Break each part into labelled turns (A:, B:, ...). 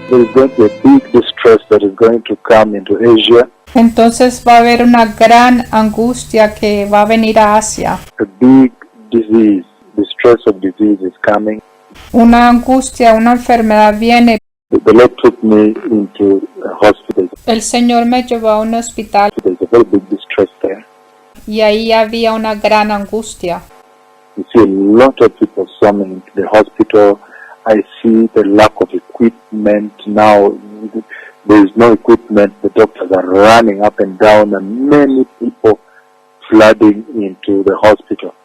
A: There is going to be a big distress that is going to come into Asia.
B: Entonces va a haber una gran angustia que va a venir a Asia.
A: A big disease, distress of disease is coming.
B: Una angustia, una enfermedad viene.
A: The Lord took me into a hospital.
B: El Señor me llevó a un hospital
A: There's a very big distress there.
B: y ahí había una gran angustia.
A: You see a lot of people swarming into the hospital. I see the lack of equipment now. There is no equipment. The doctors are running up and down, and many people flooding into the hospital.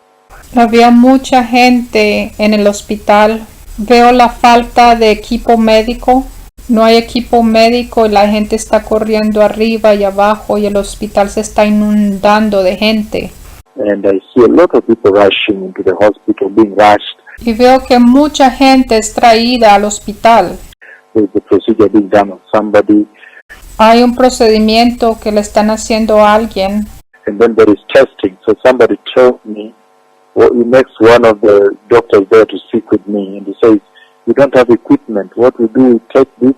B: Había mucha gente en el hospital. Veo la falta de equipo médico. No hay equipo médico y la gente está corriendo arriba y abajo y el hospital se está inundando de gente.
A: And I see a lot of people rushing into the hospital, being rushed.
B: Y veo que mucha gente es traída al hospital.
A: There's a procedure being done on somebody.
B: Hay un procedimiento que le están haciendo a alguien.
A: And then there is testing. So somebody told me, well, he makes one of the doctors there to speak with me, and he says, "We don't have equipment. What we do is take this,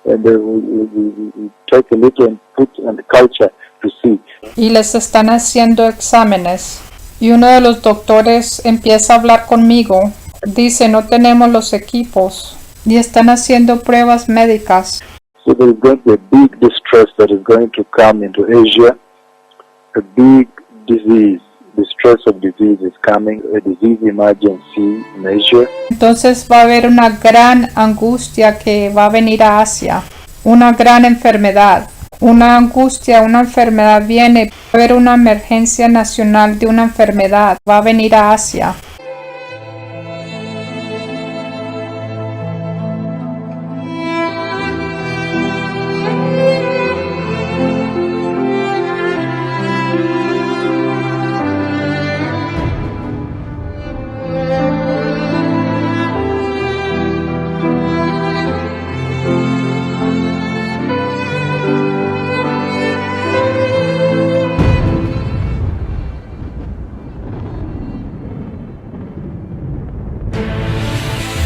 A: and we take a little and put on the culture to see."
B: Y les están haciendo exámenes. Y uno de los doctores empieza a hablar conmigo. Dice, no tenemos los equipos. Y están haciendo pruebas médicas.
A: So there is going to be a big distress that is going to come into Asia. A big disease, distress of disease is coming. A disease emergency in Asia.
B: Entonces va a haber una gran angustia que va a venir a Asia. Una gran enfermedad. Una angustia, una enfermedad viene. Va a haber una emergencia nacional de una enfermedad. Va a venir a Asia.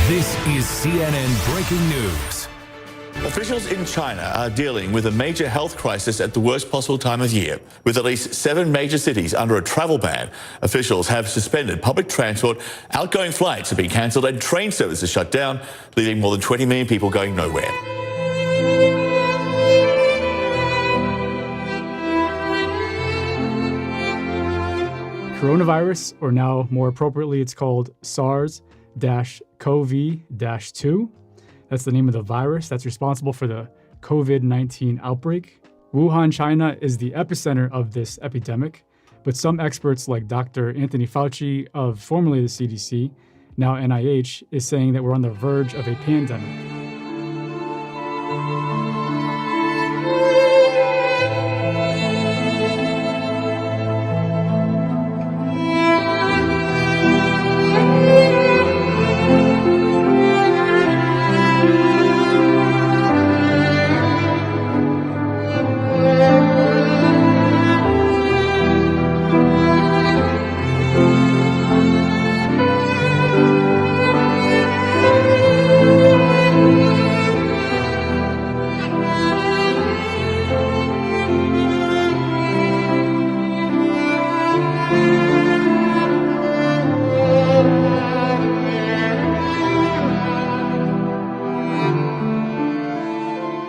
C: This is CNN Breaking News.
D: Officials in China are dealing with a major health crisis at the worst possible time of year. With at least 7 major cities under a travel ban, officials have suspended public transport, outgoing flights have been cancelled and train services shut down, leaving more than 20 million people going nowhere.
E: Coronavirus, or now more appropriately, it's called SARS-CoV-2. That's the name of the virus that's responsible for the COVID-19 outbreak. Wuhan, China is the epicenter of this epidemic, but some experts like Dr. Anthony Fauci of formerly the CDC, now NIH, is saying that we're on the verge of a pandemic.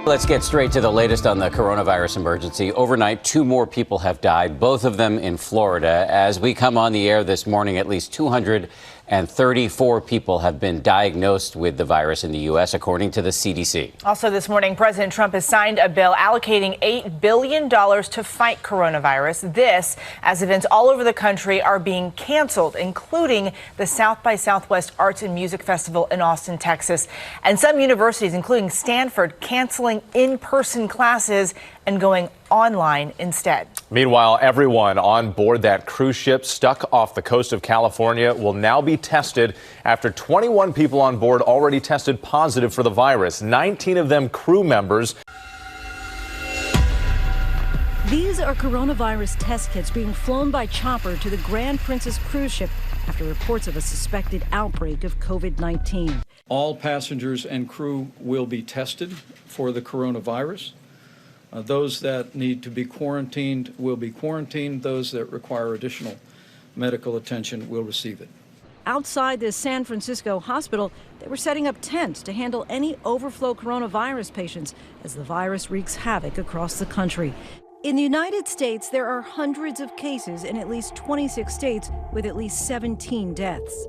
F: Let's get straight to the latest on the coronavirus emergency. Overnight, 2 more people have died, both of them in Florida. As we come on the air this morning, at least 234 people have been diagnosed with the virus in the U.S., according to the CDC.
G: Also this morning, President Trump has signed a bill allocating $8 billion to fight coronavirus. This as events all over the country are being canceled, including the South by Southwest Arts and Music Festival in Austin, Texas. And some universities, including Stanford, canceling in-person classes and going online instead.
H: Meanwhile, everyone on board that cruise ship stuck off the coast of California will now be tested after 21 people on board already tested positive for the virus, 19 of them crew members.
I: These are coronavirus test kits being flown by chopper to the Grand Princess cruise ship after reports of a suspected outbreak of COVID-19.
J: All passengers and crew will be tested for the coronavirus. Those that need to be quarantined will be quarantined. Those that require additional medical attention will receive it.
I: Outside the San Francisco hospital, they were setting up tents to handle any overflow coronavirus patients as the virus wreaks havoc across the country. In the United States, there are hundreds of cases in at least 26 states with at least 17 deaths.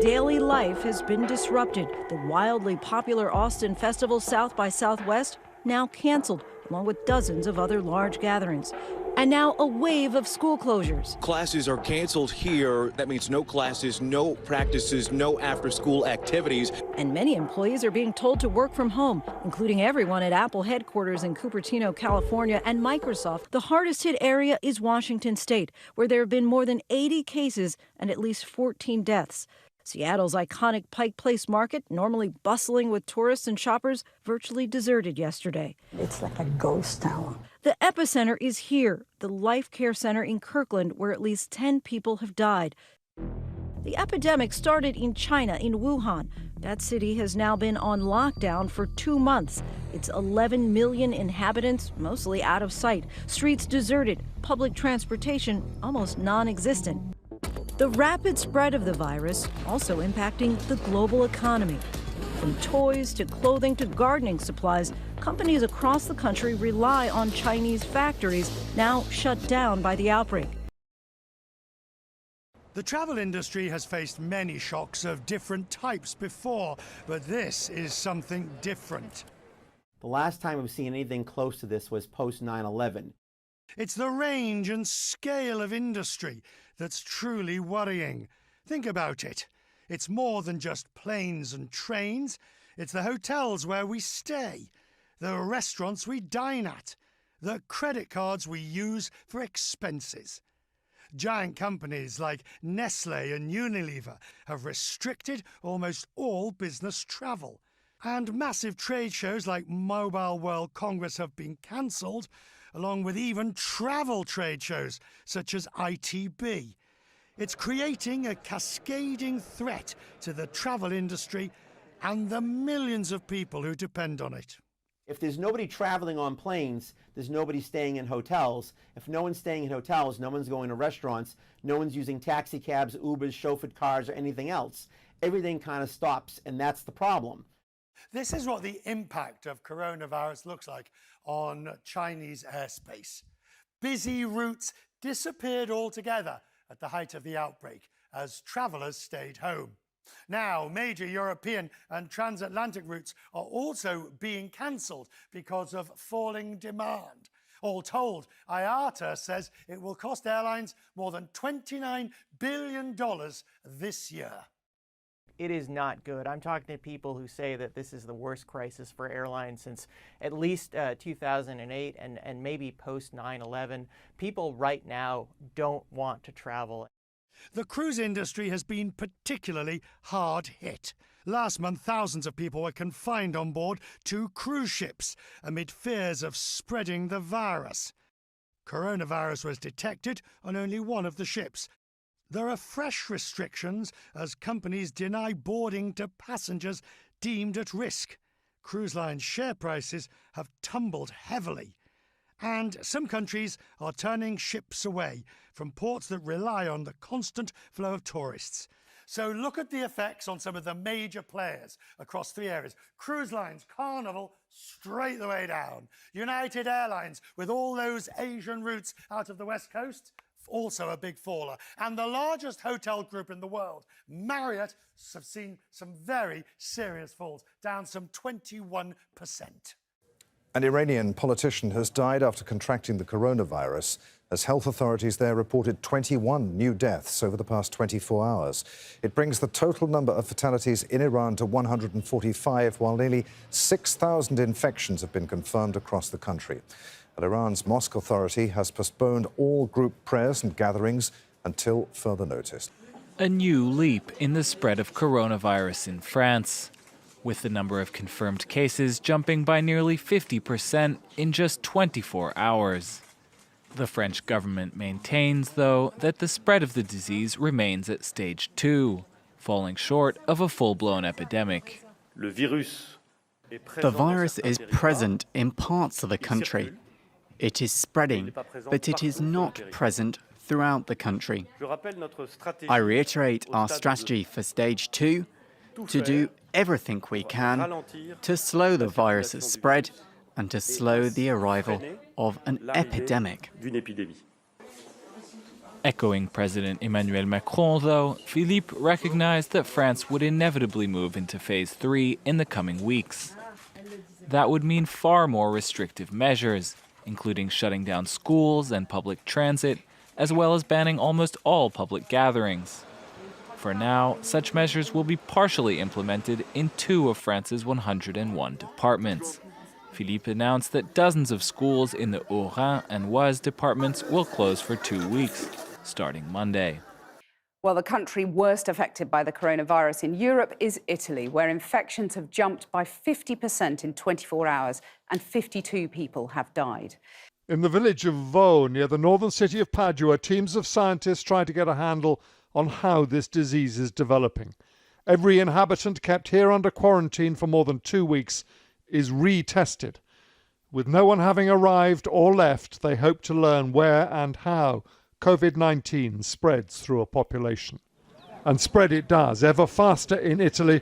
I: Daily life has been disrupted. The wildly popular Austin Festival South by Southwest now canceled, along with dozens of other large gatherings. And now a wave of school closures.
K: Classes are canceled here. That means no classes, no practices, no after-school activities.
I: And many employees are being told to work from home, including everyone at Apple headquarters in Cupertino, California, and Microsoft. The hardest hit area is Washington State, where there have been more than 80 cases and at least 14 deaths. Seattle's iconic Pike Place Market, normally bustling with tourists and shoppers, virtually deserted yesterday.
L: It's like a ghost town.
I: The epicenter is here, the Life Care Center in Kirkland, where at least 10 people have died. The epidemic started in China, in Wuhan. That city has now been on lockdown for 2 months. Its 11 million inhabitants, mostly out of sight, streets deserted, public transportation almost non-existent. The rapid spread of the virus also impacting the global economy. From toys to clothing to gardening supplies, companies across the country rely on Chinese factories now shut down by the outbreak.
M: The travel industry has faced many shocks of different types before, but this is something different.
N: The last time we've seen anything close to this was post 9/11.
M: It's the range and scale of industry that's truly worrying. Think about it. It's more than just planes and trains. It's the hotels where we stay, the restaurants we dine at, the credit cards we use for expenses. Giant companies like Nestle and Unilever have restricted almost all business travel. And massive trade shows like Mobile World Congress have been cancelled, along with even travel trade shows such as ITB. It's creating a cascading threat to the travel industry and the millions of people who depend on it.
N: If there's nobody traveling on planes, there's nobody staying in hotels. If no one's staying in hotels, no one's going to restaurants, no one's using taxi cabs, Ubers, chauffeured cars, or anything else. Everything kind of stops, and that's the problem.
M: This is what the impact of coronavirus looks like on Chinese airspace. Busy routes disappeared altogether at the height of the outbreak as travelers stayed home. Now, major European and transatlantic routes are also being cancelled because of falling demand. All told, IATA says it will cost airlines more than $29 billion this year.
O: It is not good. I'm talking to people who say that this is the worst crisis for airlines since at least 2008 and maybe post 9/11. People right now don't want to travel.
M: The cruise industry has been particularly hard hit. Last month, thousands of people were confined on board 2 cruise ships amid fears of spreading the virus. Coronavirus was detected on only one of the ships. There are fresh restrictions as companies deny boarding to passengers deemed at risk. Cruise line share prices have tumbled heavily. And some countries are turning ships away from ports that rely on the constant flow of tourists. So look at the effects on some of the major players across 3 areas. Cruise lines, Carnival, straight the way down. United Airlines, with all those Asian routes out of the West Coast, also a big faller. And the largest hotel group in the world, Marriott, have seen some very serious falls, down some 21%.
P: An Iranian politician has died after contracting the coronavirus, as health authorities there reported 21 new deaths over the past 24 hours. It brings the total number of fatalities in Iran to 145, while nearly 6,000 infections have been confirmed across the country. But Iran's mosque authority has postponed all group prayers and gatherings until further notice.
Q: A new leap in the spread of coronavirus in France, with the number of confirmed cases jumping by nearly 50% in just 24 hours. The French government maintains, though, that the spread of the disease remains at stage 2, falling short of a full-blown epidemic.
R: The virus is present in parts of the country. It is spreading, but it is not present throughout the country. I reiterate our strategy for stage 2, to do everything we can to slow the virus's spread and to slow the arrival of an epidemic.
Q: Echoing President Emmanuel Macron, though, Philippe recognized that France would inevitably move into phase 3 in the coming weeks. That would mean far more restrictive measures, including shutting down schools and public transit, as well as banning almost all public gatherings. For now, such measures will be partially implemented in 2 of France's 101 departments. Philippe announced that dozens of schools in the Haut-Rhin and Oise departments will close for 2 weeks, starting Monday.
S: Well, the country worst affected by the coronavirus in Europe is Italy, where infections have jumped by 50% in 24 hours and 52 people have died.
T: In the village of Vo, near the northern city of Padua, teams of scientists try to get a handle on how this disease is developing. Every inhabitant kept here under quarantine for more than 2 weeks is retested. With no one having arrived or left, they hope to learn where and how COVID-19 spreads through a population. And spread it does, ever faster in Italy,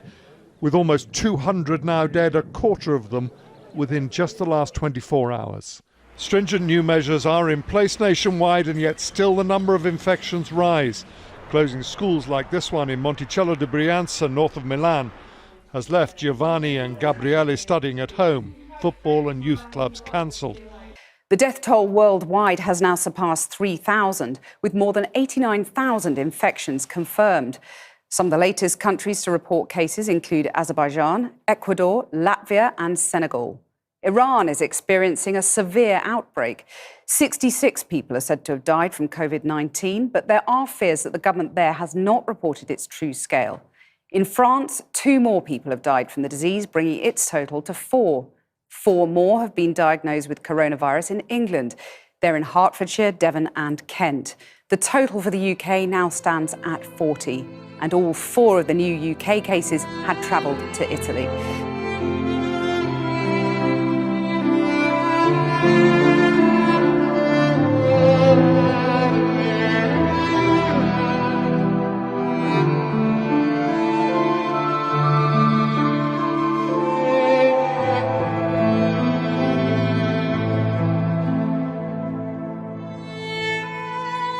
T: with almost 200 now dead, a quarter of them within just the last 24 hours. Stringent new measures are in place nationwide, and yet still the number of infections rise. Closing schools like this one in Monticello di Brianza, north of Milan, has left Giovanni and Gabriele studying at home. Football and youth clubs cancelled.
S: The death toll worldwide has now surpassed 3,000, with more than 89,000 infections confirmed. Some of the latest countries to report cases include Azerbaijan, Ecuador, Latvia and Senegal. Iran is experiencing a severe outbreak. 66 people are said to have died from COVID-19, but there are fears that the government there has not reported its true scale. In France, 2 more people have died from the disease, bringing its total to 4. 4 more have been diagnosed with coronavirus in England. They're in Hertfordshire, Devon and Kent. The total for the UK now stands at 40, and all 4 of the new UK cases had travelled to Italy.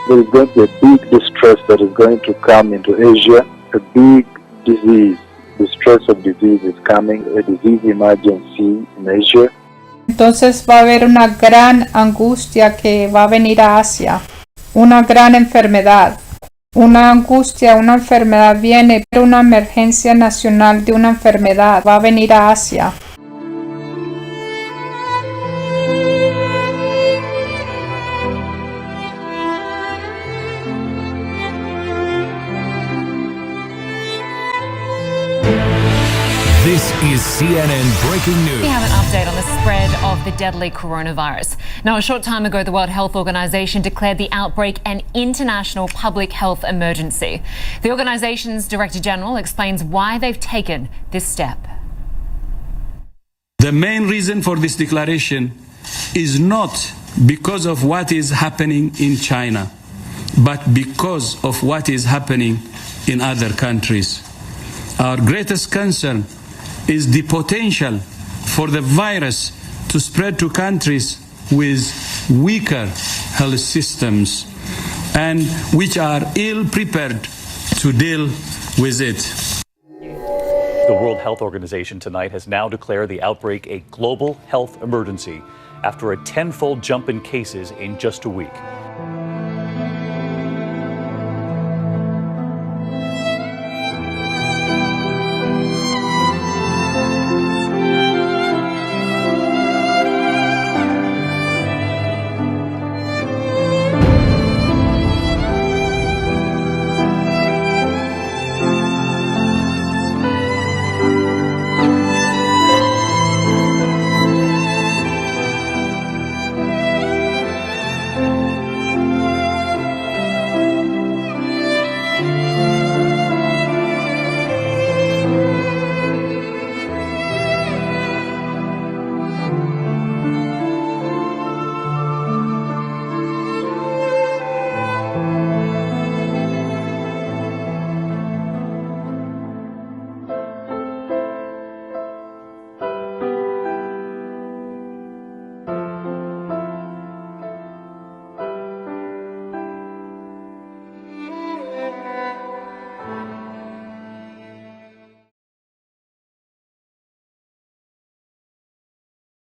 A: There is going to be a big distress that is going to come into Asia, a big disease. The stress of disease is coming, a disease emergency in Asia.
B: Entonces va a haber una gran angustia que va a venir a Asia, una gran enfermedad. Una angustia, una enfermedad viene, pero una emergencia nacional de una enfermedad va a venir a Asia.
C: This is CNN Breaking News.
U: We have an update on the spread of the deadly coronavirus. Now, a short time ago, the World Health Organization declared the outbreak an international public health emergency. The organization's Director General explains why they've taken this step.
V: The main reason for this declaration is not because of what is happening in China, but because of what is happening in other countries. Our greatest concern is the potential for the virus to spread to countries with weaker health systems and which are ill prepared to deal with it.
W: The World Health Organization tonight has now declared the outbreak a global health emergency after a tenfold jump in cases in just a week.